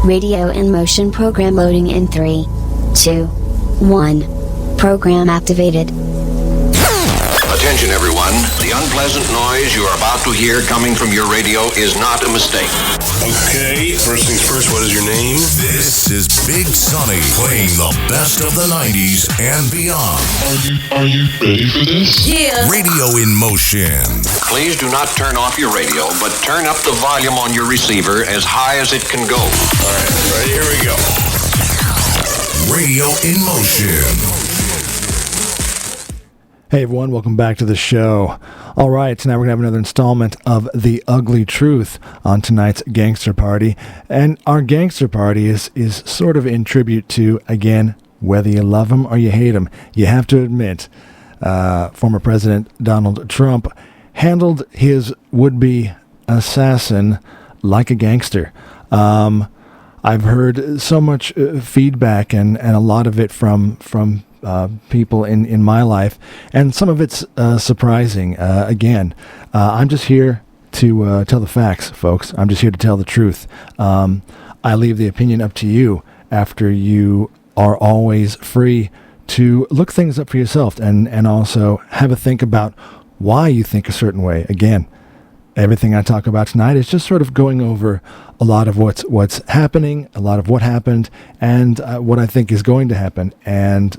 Radio in motion. Program loading in 3, 2, 1. Program activated. Attention everyone, the unpleasant noise you are about to hear coming from your radio is not a mistake. Okay, first things first, what is your name? This is Big Sonny playing the best of the 90s and beyond. Are you ready for this? Yeah. Radio in motion. Please do not turn off your radio, but turn up the volume on your receiver as high as it can go. All right, here we go. Radio in motion. Hey everyone, welcome back to the show. All right, tonight we're going to have another installment of The Ugly Truth on tonight's Gangster Party. And our Gangster Party is sort of in tribute to, again, whether you love him or you hate him. You have to admit, former President Donald Trump handled his would-be assassin like a gangster. I've heard so much feedback and a lot of it from people in my life, and some of it's surprising. Again, I'm just here to tell the facts, folks. I'm just here to tell the truth. I leave the opinion up to you, after you are always free to look things up for yourself and also have a think about why you think a certain way. Again, everything I talk about tonight is just sort of going over a lot of what's happening, a lot of what happened, and what I think is going to happen. And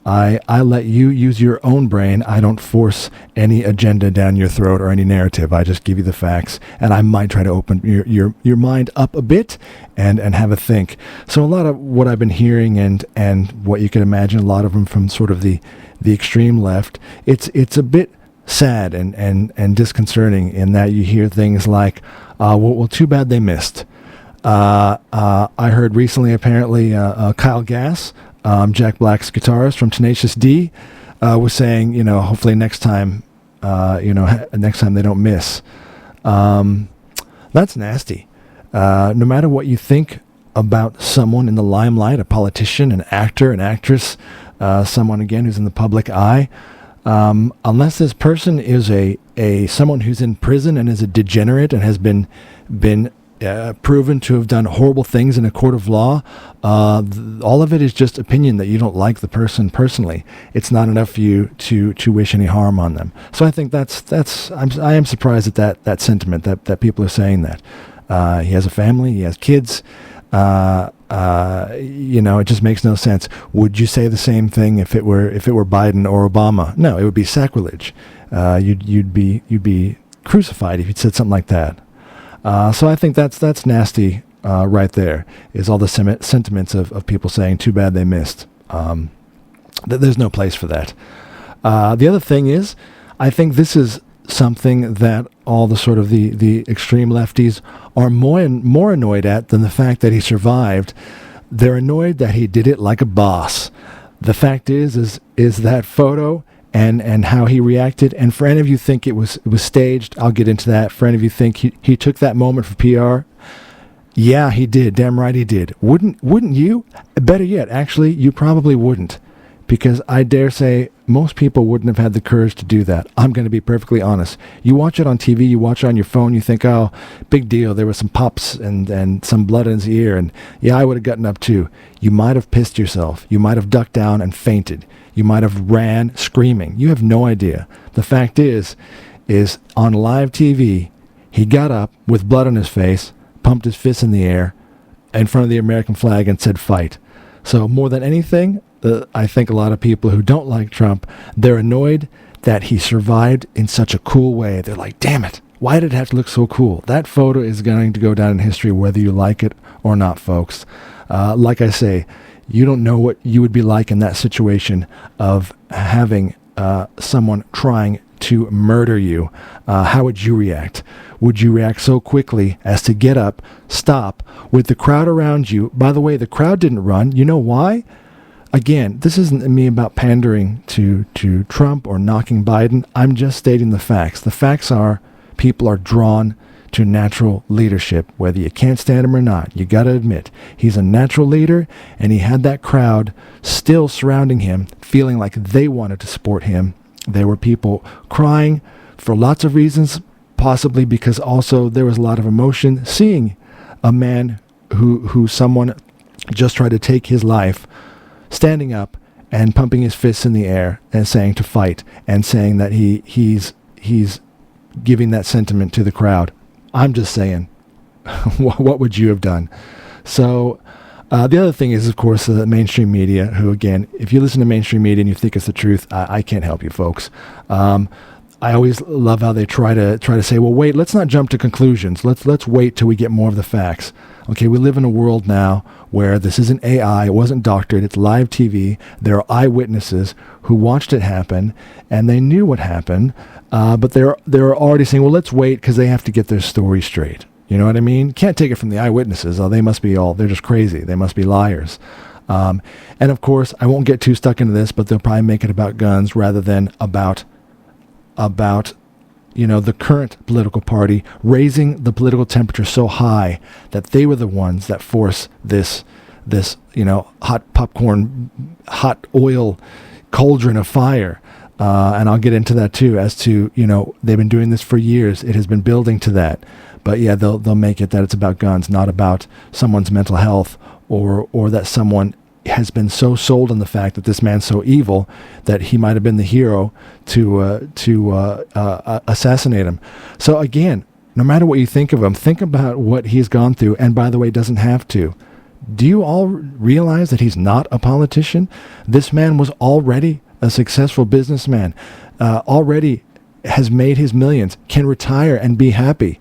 I let you use your own brain. I don't force any agenda down your throat or any narrative. I just give you the facts, and I might try to open your mind up a bit and have a think. So a lot of what I've been hearing and what you can imagine, a lot of them from sort of the extreme left, it's a bit sad and disconcerting in that you hear things like, well, too bad they missed. I heard recently, apparently, Kyle Gass, Jack Black's guitarist from Tenacious D, was saying, hopefully next time they don't miss. That's nasty. No matter what you think about someone in the limelight, a politician, an actor, an actress, someone, again, who's in the public eye, unless this person is someone who's in prison and is a degenerate and has been proven to have done horrible things in a court of law, all of it is just opinion that you don't like the person personally. It's not enough for you to wish any harm on them. So I think I am surprised at that sentiment that people are saying that. He has a family, he has kids. It just makes no sense. Would you say the same thing if it were Biden or Obama? No, it would be sacrilege. You'd be crucified if you'd said something like that. So I think that's nasty right there, is all the sentiments of people saying, too bad they missed. There's no place for that. The other thing is, I think this is something that all the sort of the extreme lefties are more annoyed at than the fact that he survived. They're annoyed that he did it like a boss. The fact is that photo and how he reacted. And for any of you think it was staged, I'll get into that. For any of you think he took that moment for PR, yeah, he did. Damn right he did. Wouldn't you? Better yet, actually, you probably wouldn't, because I dare say most people wouldn't have had the courage to do that. I'm going to be perfectly honest. You watch it on TV, you watch it on your phone, you think, oh, big deal. There were some pops and some blood in his ear, and yeah, I would have gotten up too. You might have pissed yourself. You might have ducked down and fainted. You might have ran screaming. You have no idea. The fact is on live TV, he got up with blood on his face, pumped his fist in the air in front of the American flag and said, fight. So more than anything, I think a lot of people who don't like Trump, they're annoyed that he survived in such a cool way. They're like, damn it, why did it have to look so cool? That photo is going to go down in history whether you like it or not, folks. Like I say, you don't know what you would be like in that situation of having someone trying to murder you. How would you react? Would you react so quickly as to get up, stop, with the crowd around you? By the way, the crowd didn't run. You know why? Again, this isn't me about pandering to Trump or knocking Biden. I'm just stating the facts. The facts are people are drawn to natural leadership, whether you can't stand him or not. You got to admit, he's a natural leader, and he had that crowd still surrounding him, feeling like they wanted to support him. There were people crying for lots of reasons, possibly because also there was a lot of emotion seeing a man who someone just tried to take his life, standing up and pumping his fists in the air and saying to fight, and saying that he's giving that sentiment to the crowd. I'm just saying, what would you have done? So the other thing is, of course, the mainstream media, who, again, if you listen to mainstream media and you think it's the truth, I can't help you, folks. I always love how they try to say, well, wait, let's not jump to conclusions. Let's wait till we get more of the facts. Okay, we live in a world now where this isn't AI, it wasn't doctored, it's live TV. There are eyewitnesses who watched it happen, and they knew what happened, but they're already saying, well, let's wait because they have to get their story straight. You know what I mean? Can't take it from the eyewitnesses. Oh, they must be they're just crazy. They must be liars. And of course, I won't get too stuck into this, but they'll probably make it about guns rather than about the current political party raising the political temperature so high that they were the ones that force this hot popcorn, hot oil cauldron of fire. And I'll get into that too, as to, they've been doing this for years. It has been building to that. But yeah, they'll make it that it's about guns, not about someone's mental health, or that someone has been so sold on the fact that this man's so evil that he might have been the hero to assassinate him. So again, no matter what you think of him, think about what he's gone through. And by the way, doesn't have to. Do you all realize that he's not a politician? This man was already a successful businessman, already has made his millions, can retire and be happy.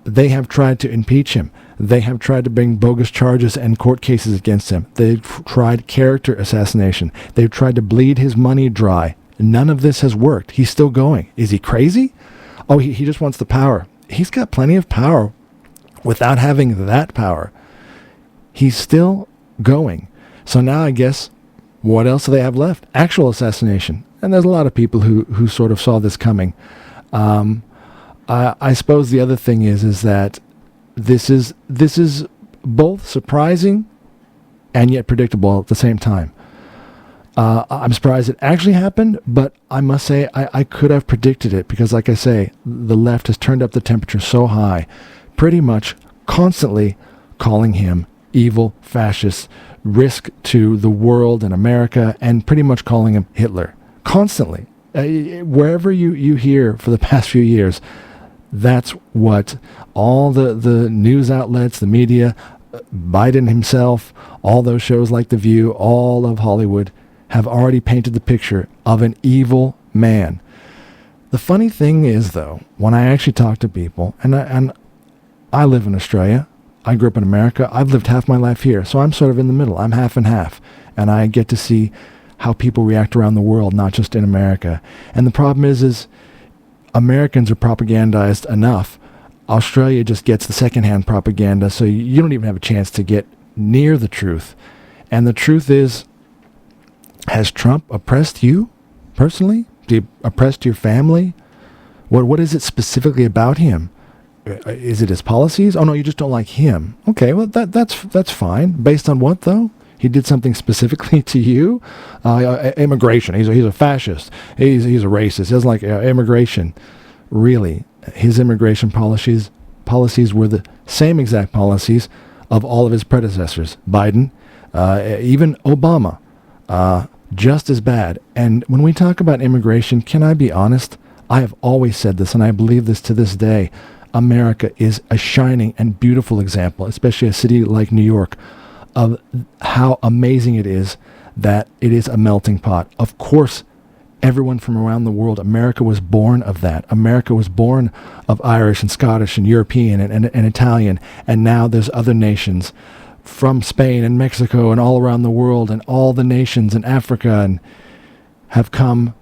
They have tried to impeach him. They have tried to bring bogus charges and court cases against him. They've tried character assassination. They've tried to bleed his money dry. None of this has worked. He's still going. Is he crazy? Oh, he just wants the power. He's got plenty of power without having that power. He's still going. So now I guess, what else do they have left? Actual assassination. And there's a lot of people who sort of saw this coming. I suppose the other thing is that this is both surprising and yet predictable at the same time. I'm surprised it actually happened, but I must say I could have predicted it, because like I say, the left has turned up the temperature so high, pretty much constantly calling him evil, fascist, risk to the world and America, and pretty much calling him Hitler. Constantly. Wherever you hear for the past few years, that's what all the news outlets, the media, Biden himself, all those shows like The View, all of Hollywood have already painted the picture of an evil man. The funny thing is, though, when I actually talk to people, and I live in Australia, I grew up in America, I've lived half my life here, so I'm sort of in the middle. I'm half and half, and I get to see how people react around the world, not just in America. And the problem is Americans are propagandized enough. Australia just gets the secondhand propaganda, so you don't even have a chance to get near the truth. And the truth is, has Trump oppressed you personally? Did he oppressed your family? What is it specifically about him? Is it his policies? Oh no, you just don't like him. Okay, well that's fine. Based on what though? He did something specifically to you? Immigration. He's a fascist. He's a racist. He doesn't like immigration. Really, his immigration policies were the same exact policies of all of his predecessors. Biden, even Obama, just as bad. And when we talk about immigration, can I be honest? I have always said this, and I believe this to this day. America is a shining and beautiful example, especially a city like New York, of how amazing it is that it is a melting pot. Of course, everyone from around the world, America was born of that. America was born of Irish and Scottish and European and Italian, and now there's other nations from Spain and Mexico and all around the world, and all the nations in Africa and have come,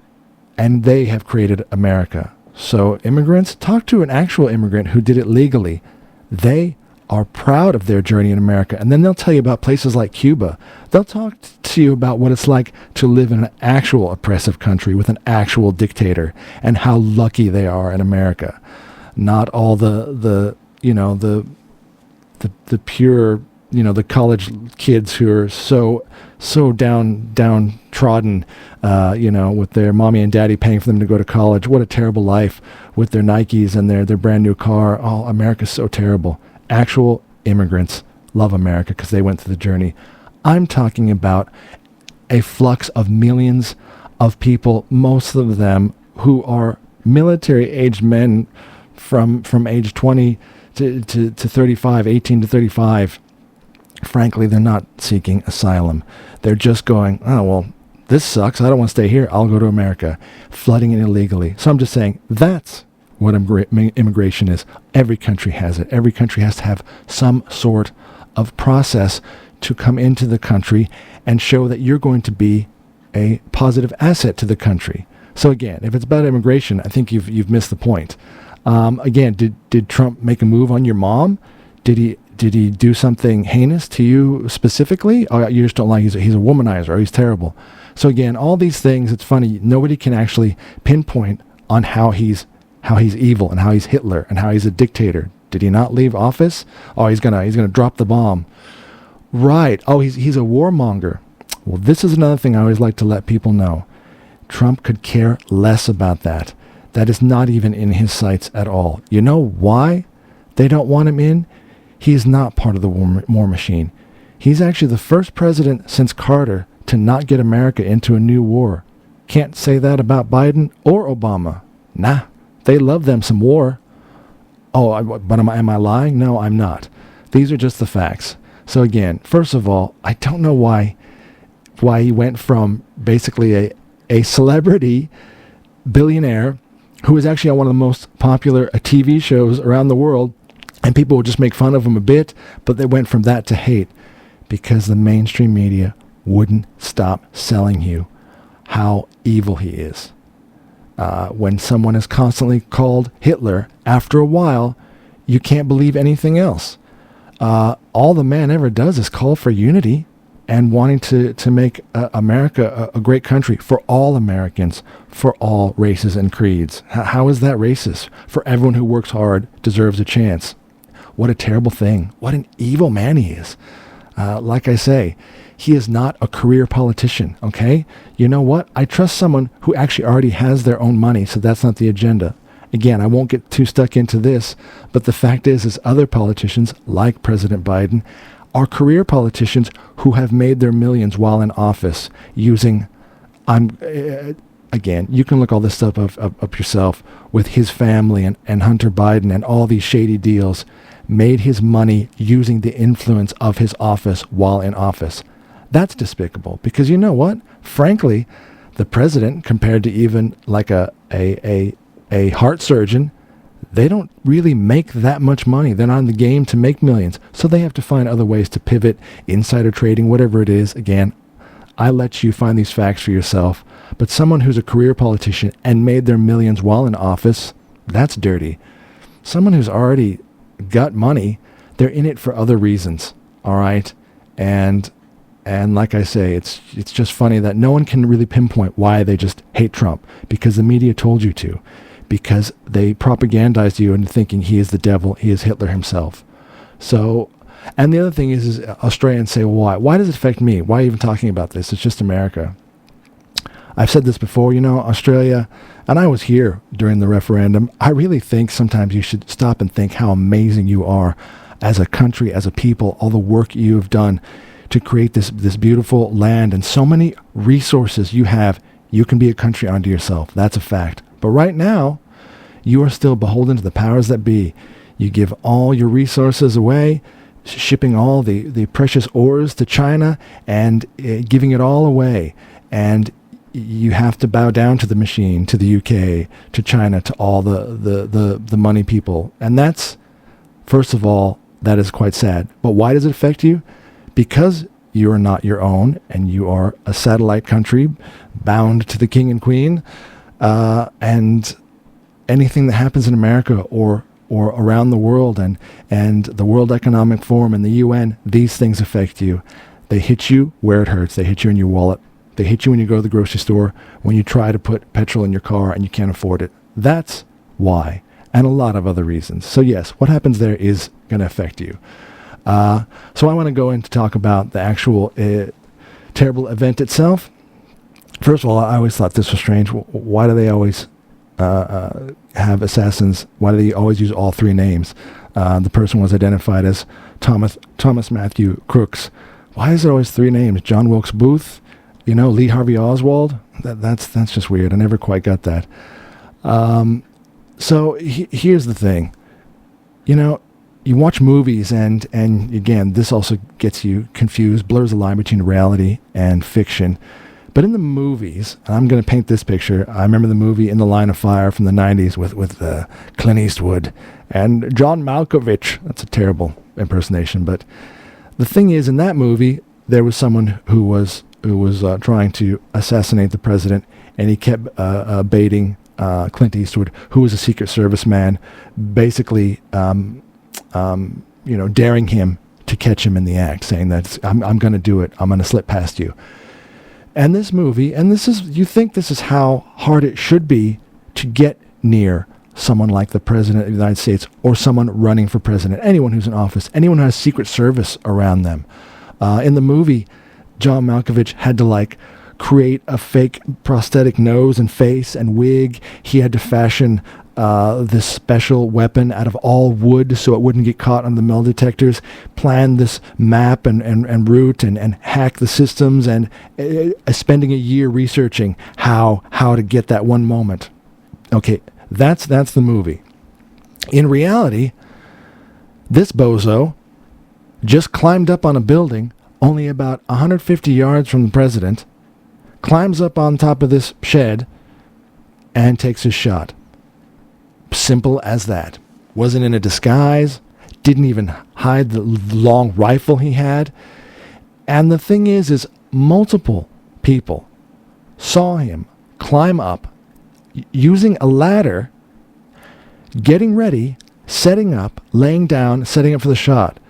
and they have created America. So immigrants, talk to an actual immigrant who did it legally. They are proud of their journey in America. And then they'll tell you about places like Cuba. They'll talk to you about what it's like to live in an actual oppressive country with an actual dictator, and how lucky they are in America. Not all the pure, the college kids who are so downtrodden, with their mommy and daddy paying for them to go to college. What a terrible life with their Nikes and their brand new car. Oh, America's so terrible. Actual immigrants love America because they went through the journey. I'm talking about a flux of millions of people, most of them who are military-aged men from age 20 to 35, 18 to 35. Frankly, they're not seeking asylum. They're just going, oh, well, this sucks. I don't want to stay here. I'll go to America. Flooding it illegally. So I'm just saying that's what immigration is. Every country has it. Every country has to have some sort of process to come into the country and show that you're going to be a positive asset to the country. So again, if it's about immigration, I think you've missed the point. Again, did Trump make a move on your mom? Did he do something heinous to you specifically? Or you just don't like he's a womanizer or he's terrible? So again, all these things, it's funny, nobody can actually pinpoint on how he's evil and how he's Hitler and how he's a dictator. Did he not leave office? Oh, he's gonna drop the bomb. Right. Oh, he's a warmonger. Well, this is another thing I always like to let people know. Trump could care less about that. That is not even in his sights at all. You know why they don't want him in? He's not part of the war machine. He's actually the first president since Carter to not get America into a new war. Can't say that about Biden or Obama. Nah, they love them some war. Oh, but am I lying? No, I'm not. These are just the facts. So again, first of all, I don't know why he went from basically a celebrity billionaire who was actually on one of the most popular TV shows around the world, and people would just make fun of him a bit, but they went from that to hate because the mainstream media wouldn't stop selling you how evil he is. When someone is constantly called Hitler, after a while, you can't believe anything else. All the man ever does is call for unity and wanting to make America a great country for all Americans, for all races and creeds. How is that racist? For everyone who works hard deserves a chance. What a terrible thing. What an evil man he is. Like I say, he is not a career politician, okay? You know what? I trust someone who actually already has their own money, so that's not the agenda. Again, I won't get too stuck into this, but the fact is other politicians, like President Biden, are career politicians who have made their millions while in office using, again, you can look all this stuff up yourself, with his family and Hunter Biden and all these shady deals, made his money using the influence of his office while in office. That's despicable, because you know what? Frankly, the president, compared to even like a heart surgeon, they don't really make that much money. They're not in the game to make millions. So they have to find other ways to pivot, insider trading, whatever it is. Again, I let you find these facts for yourself. But someone who's a career politician and made their millions while in office, that's dirty. Someone who's already got money, they're in it for other reasons. All right? And like I say, it's just funny that no one can really pinpoint why they just hate Trump, because the media told you to. Because they propagandized you into thinking he is the devil, he is Hitler himself. So, and the other thing is Australians say, well, why does it affect me? Why are you even talking about this? It's just America. I've said this before, Australia, and I was here during the referendum. I really think sometimes you should stop and think how amazing you are as a country, as a people, all the work you have done to create this beautiful land and so many resources you have. You can be a country unto yourself. That's a fact. But right now, you are still beholden to the powers that be. You give all your resources away, shipping all the precious ores to China and giving it all away. And you have to bow down to the machine, to the UK, to China, to all the money people. And that's, first of all, that is quite sad. But why does it affect you? Because you are not your own, and you are a satellite country bound to the king and queen. And anything that happens in America or around the world and the World Economic Forum and the UN, these things affect you. They hit you where it hurts. They hit you in your wallet. They hit you when you go to the grocery store, when you try to put petrol in your car and you can't afford it. That's why, and a lot of other reasons. So yes, what happens there is going to affect you. So I want to go in to talk about the actual terrible event itself. First of all, I always thought this was strange. Why do they always have assassins? Why do they always use all three names? The person was identified as Thomas Matthew Crooks. Why is it always three names? John Wilkes Booth, Lee Harvey Oswald. That's just weird. I never quite got that. So here's the thing. You watch movies and again, this also gets you confused, blurs the line between reality and fiction. But in the movies, and I'm going to paint this picture. I remember the movie In the Line of Fire from the 90s with Clint Eastwood and John Malkovich. That's a terrible impersonation. But the thing is, in that movie, there was someone who was trying to assassinate the president, and he kept baiting Clint Eastwood, who was a Secret Service man, basically daring him to catch him in the act, saying that I'm going to do it. I'm going to slip past you. And this movie, you think this is how hard it should be to get near someone like the President of the United States or someone running for president, anyone who's in office, anyone who has Secret Service around them. In the movie, John Malkovich had to create a fake prosthetic nose and face and wig. He had to fashion this special weapon out of all wood so it wouldn't get caught on the metal detectors, plan this map and route and hack the systems, and spending a year researching how to get that one moment. Okay, that's the movie. In reality, this bozo just climbed up on a building only about 150 yards from the president, climbs up on top of this shed, and takes his shot. Simple as that. Wasn't in a disguise, didn't even hide the long rifle he had. And the thing is multiple people saw him climb up using a ladder, getting ready, setting up, laying down, setting up for the shot.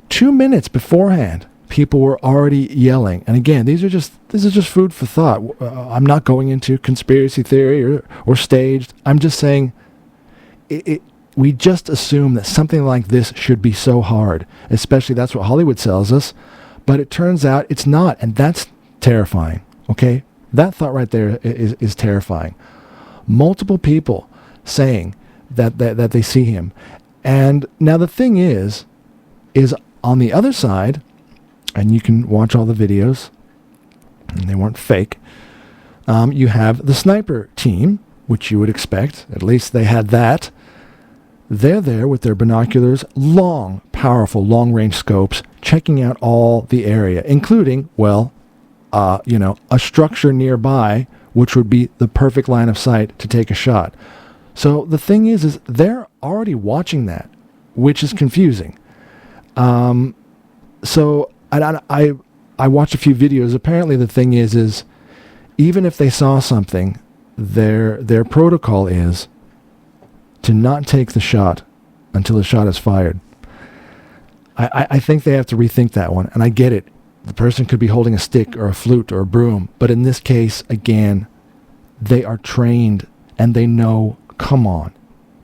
2 minutes beforehand, people were already yelling. And again, this is just food for thought. I'm not going into conspiracy theory or staged. I'm just saying we just assume that something like this should be so hard. Especially that's what Hollywood sells us. But it turns out it's not. And that's terrifying. Okay? That thought right there is terrifying. Multiple people saying that they see him. And now the thing is on the other side, and you can watch all the videos, and they weren't fake, you have the sniper team, which you would expect. At least they had that. They're there with their binoculars, long, powerful, long-range scopes, checking out all the area, including, a structure nearby, which would be the perfect line of sight to take a shot. So the thing is they're already watching that, which is confusing. So I watched a few videos. Apparently the thing is even if they saw something, their protocol is to not take the shot until the shot is fired. I think they have to rethink that one, and I get it. The person could be holding a stick or a flute or a broom, but in this case, again, they are trained and they know, come on,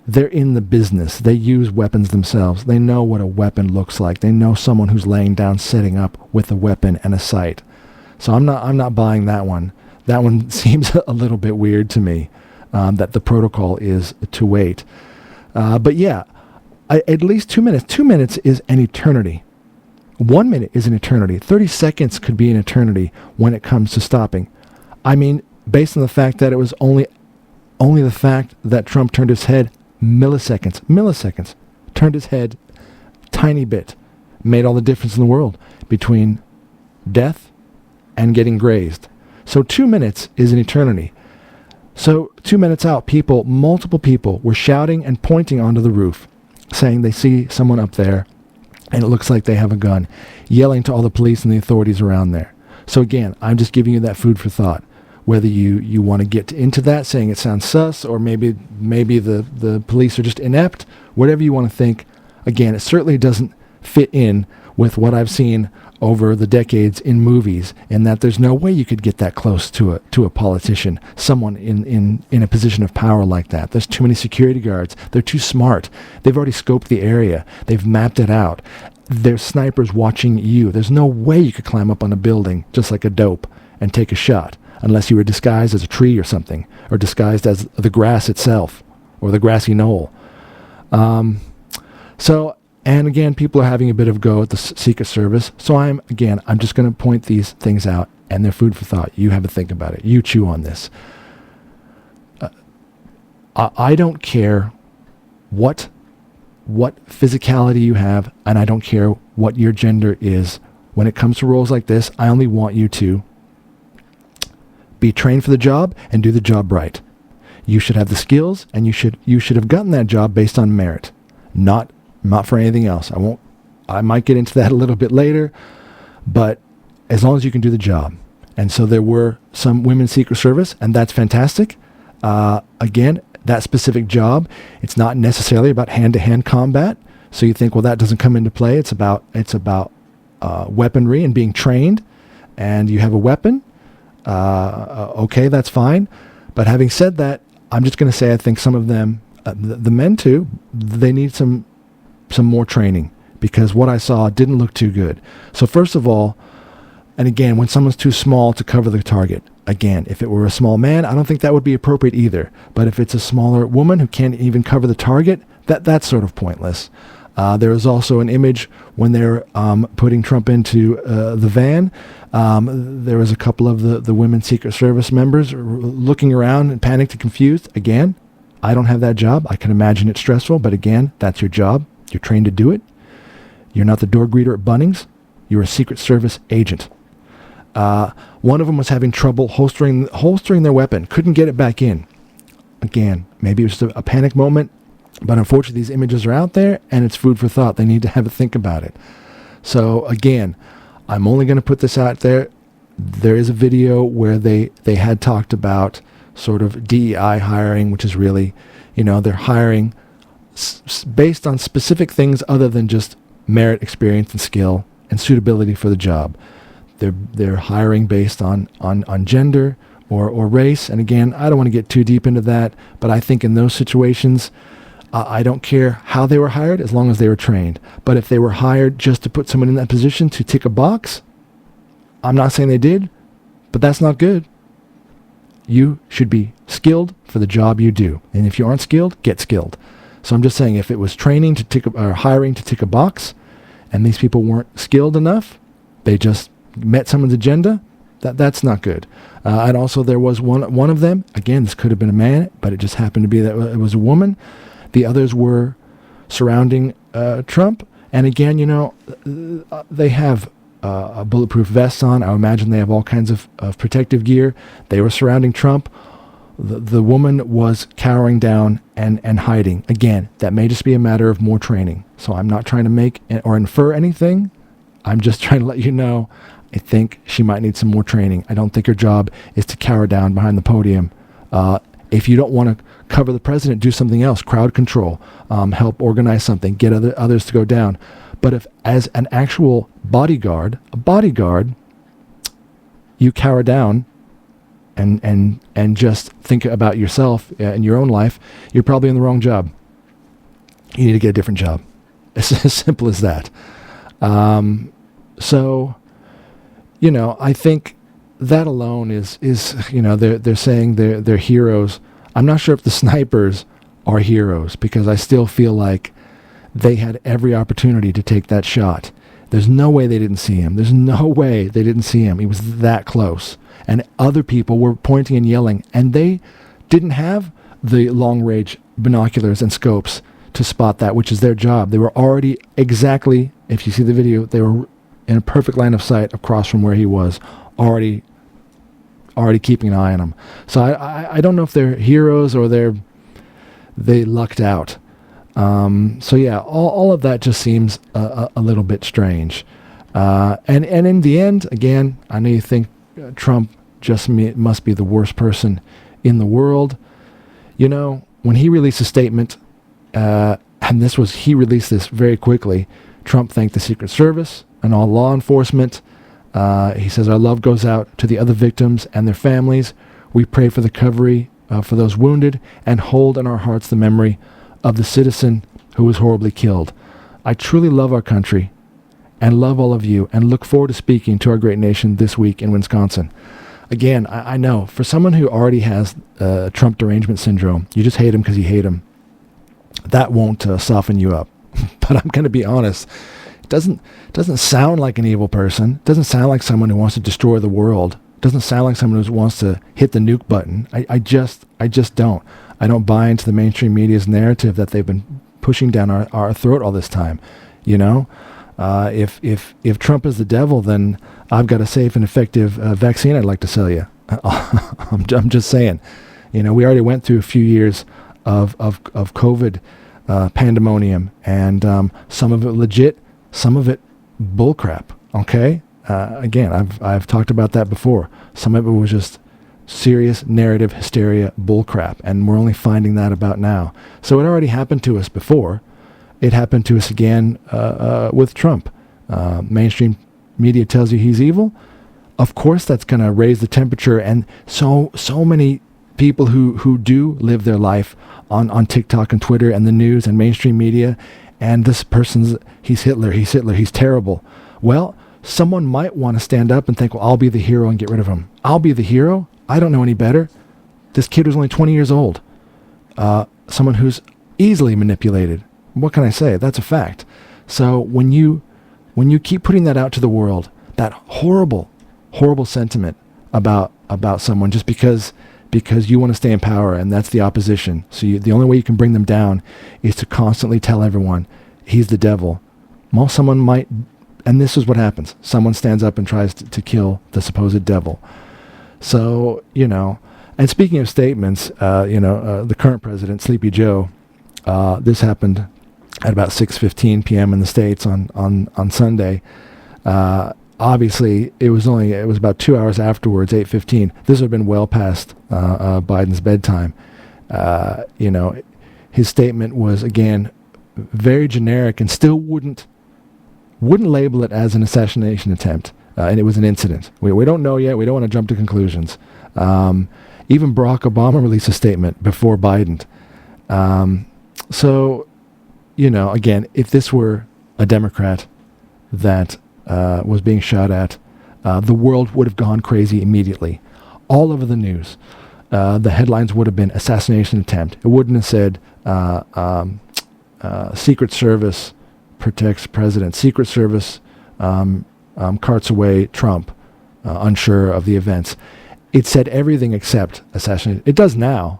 they're in the business. They use weapons themselves. They know what a weapon looks like. They know someone who's laying down, setting up with a weapon and a sight. So I'm not buying that one. That one seems a little bit weird to me, that the protocol is to wait. But yeah, at least 2 minutes. 2 minutes is an eternity. 1 minute is an eternity. 30 seconds could be an eternity when it comes to stopping. I mean, based on the fact that it was only the fact that Trump turned his head milliseconds, turned his head tiny bit, made all the difference in the world between death and getting grazed. So 2 minutes is an eternity. So 2 minutes out, multiple people were shouting and pointing onto the roof, saying they see someone up there and it looks like they have a gun, yelling to all the police and the authorities around there. So again, I'm just giving you that food for thought. Whether you want to get into that, saying it sounds sus, or maybe the police are just inept, whatever you want to think. Again, it certainly doesn't fit in with what I've seen over the decades in movies, and that there's no way you could get that close to a politician, someone in a position of power like that. There's too many security guards. They're too smart. They've already scoped the area. They've mapped it out. There's snipers watching you. There's no way you could climb up on a building just like a dope and take a shot, unless you were disguised as a tree or something, or disguised as the grass itself, or the grassy knoll. So And again, people are having a bit of a go at the Secret Service. So I'm just going to point these things out, and they're food for thought. You have a think about it. You chew on this. I don't care what physicality you have, and I don't care what your gender is. When it comes to roles like this, I only want you to be trained for the job and do the job right. You should have the skills, and you should have gotten that job based on merit, not for anything else. I might get into that a little bit later, but as long as you can do the job. And so there were some women Secret Service, and that's fantastic. Again, that specific job, it's not necessarily about hand-to-hand combat. So you think, well, that doesn't come into play. It's about weaponry and being trained, and you have a weapon. Okay, that's fine. But having said that, I'm just going to say I think some of them, the men too, they need some more training, because what I saw didn't look too good. So first of all, and again, when someone's too small to cover the target, again, if it were a small man, I don't think that would be appropriate either. But if it's a smaller woman who can't even cover the target, that's sort of pointless. There was also an image when they're putting Trump into the van. There was a couple of the women Secret Service members looking around and panicked and confused. Again, I don't have that job. I can imagine it's stressful, but again, that's your job. You're trained to do it. You're not the door greeter at Bunnings. You're a Secret Service agent. One of them was having trouble holstering their weapon. Couldn't get it back in. Again, maybe it was just a panic moment, but unfortunately these images are out there, and it's food for thought. They need to have a think about it. So again, I'm only going to put this out there. There is a video where they had talked about sort of DEI hiring, which is really, they're hiring based on specific things other than just merit, experience, and skill and suitability for the job. They're hiring based on gender or race. And again, I don't want to get too deep into that, but I think in those situations, I don't care how they were hired as long as they were trained. But if they were hired just to put someone in that position to tick a box, I'm not saying they did, but that's not good. You should be skilled for the job you do. And if you aren't skilled, get skilled. So I'm just saying, if it was training to tick or hiring to tick a box, and these people weren't skilled enough, they just met someone's agenda, that's not good. And also there was one of them, again, this could have been a man, but it just happened to be that it was a woman. The others were surrounding Trump. And again, they have bulletproof vests on. I imagine they have all kinds of protective gear. They were surrounding Trump. The woman was cowering down and hiding. Again, that may just be a matter of more training. So I'm not trying to make or infer anything. I'm just trying to let you know, I think she might need some more training. I don't think her job is to cower down behind the podium. If you don't want to cover the president, do something else. Crowd control. Help organize something. Get others to go down. But if, as an actual bodyguard, you cower down and just think about yourself and your own life, you're probably in the wrong job. You need to get a different job. It's as simple as that. So, I think that alone is they're saying they're heroes. I'm not sure if the snipers are heroes, because I still feel like they had every opportunity to take that shot. There's no way they didn't see him. There's no way they didn't see him. He was that close. And other people were pointing and yelling, and they didn't have the long-range binoculars and scopes to spot that, which is their job. They were already exactly, if you see the video, they were in a perfect line of sight across from where he was, already keeping an eye on him. So I don't know if they're heroes or they lucked out. So yeah, all of that just seems a little bit strange. And in the end, again, I know you think Trump just must be the worst person in the world. When he released a statement, and he released this very quickly, Trump thanked the Secret Service and all law enforcement. He says, our love goes out to the other victims and their families. We pray for the recovery for those wounded and hold in our hearts the memory of the citizen who was horribly killed. I truly love our country and love all of you, and look forward to speaking to our great nation this week in Wisconsin. Again, I know, for someone who already has Trump derangement syndrome, you just hate him because you hate him. That won't soften you up. but I'm going to be honest. It doesn't sound like an evil person. It doesn't sound like someone who wants to destroy the world. It doesn't sound like someone who wants to hit the nuke button. I just don't. I don't buy into the mainstream media's narrative that they've been pushing down our throat all this time. You know, if Trump is the devil, then I've got a safe and effective vaccine I'd like to sell you. I'm just saying. You know, we already went through a few years of COVID pandemonium, and some of it legit, some of it bullcrap. Okay, again, I've talked about that before. Some of it was just serious narrative hysteria bullcrap, and we're only finding that about now. So it already happened to us before. It happened to us again with Trump. Mainstream media tells you he's evil. Of course, that's going to raise the temperature, and so many people who do live their life on TikTok and Twitter and the news and mainstream media, and this person's, he's Hitler, he's terrible. Well, someone might want to stand up and think, well, I'll be the hero and get rid of him. I'll be the hero? I don't know any better. This kid was only 20 years old. Someone who's easily manipulated. What can I say? That's a fact. So when you keep putting that out to the world, that horrible sentiment about someone just because you want to stay in power, and that's the opposition. So the only way you can bring them down is to constantly tell everyone he's the devil. Well, someone might, and this is what happens. Someone stands up and tries to kill the supposed devil. So, you know, and speaking of statements, the current president, Sleepy Joe, this happened at about 6:15 p.m. in the States on Sunday. Obviously, it was about 2 hours afterwards, 8:15. This would have been well past Biden's bedtime. His statement was, again, very generic and still wouldn't label it as an assassination attempt. And it was an incident. We don't know yet. We don't want to jump to conclusions. Even Barack Obama released a statement before Biden. So, again, if this were a Democrat that was being shot at, the world would have gone crazy immediately. All over the news. The headlines would have been assassination attempt. It wouldn't have said Secret Service protects president. Secret Service carts away Trump, unsure of the events. It said everything except assassination. It does now,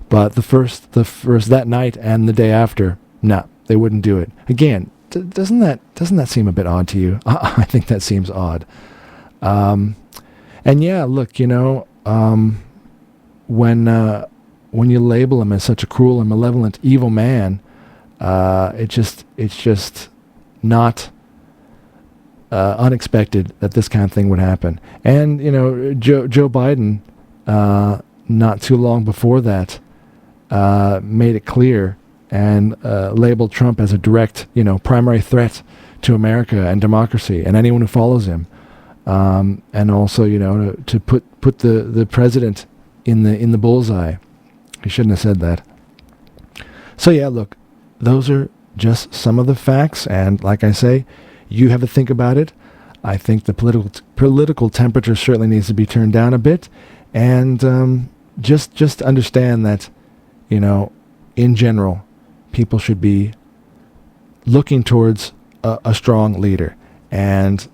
but the first that night and the day after, no, they wouldn't do it. Again, doesn't that seem a bit odd to you? I think that seems odd. And yeah, look, when you label him as such a cruel and malevolent evil man, it's just not unexpected that this kind of thing would happen. And Joe Biden, not too long before that, made it clear and labeled Trump as a direct, primary threat to America and democracy and anyone who follows him. And also, to put the president in the bullseye. He shouldn't have said that. So yeah, look, those are just some of the facts, and like I say, you have to think about it. I think the political temperature certainly needs to be turned down a bit, and just understand that, in general, people should be looking towards a strong leader. And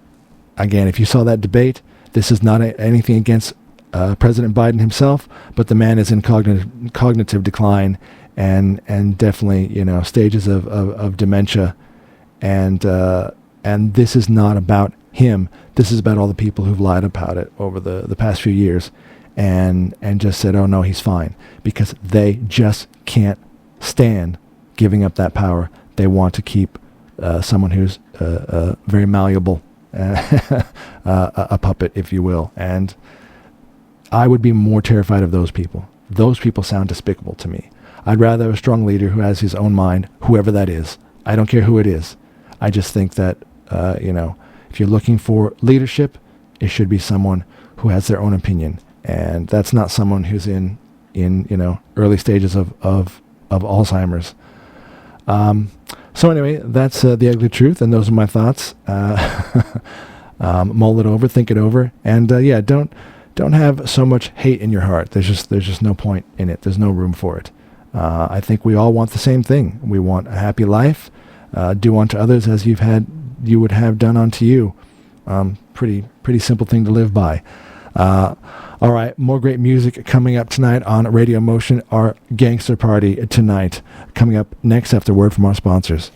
again, if you saw that debate, this is not anything against President Biden himself, but the man is in cognitive decline, and definitely stages of dementia, and this is not about him. This is about all the people who've lied about it over the past few years, and just said, oh no, he's fine, because they just can't stand giving up that power. They want to keep someone who's very malleable, a puppet, if you will. And I would be more terrified of those people. Those people sound despicable to me. I'd rather have a strong leader who has his own mind, whoever that is. I don't care who it is. I just think that, if you're looking for leadership, it should be someone who has their own opinion. And that's not someone who's in early stages of Alzheimer's. So anyway, that's the ugly truth, and those are my thoughts. Mull it over, think it over, and don't have so much hate in your heart. There's just no point in it. There's no room for it. I think we all want the same thing. We want a happy life. Do unto others as you would have done unto you. Pretty simple thing to live by. All right, more great music coming up tonight on Radio Motion, our Gangster Party tonight. Coming up next after word from our sponsors.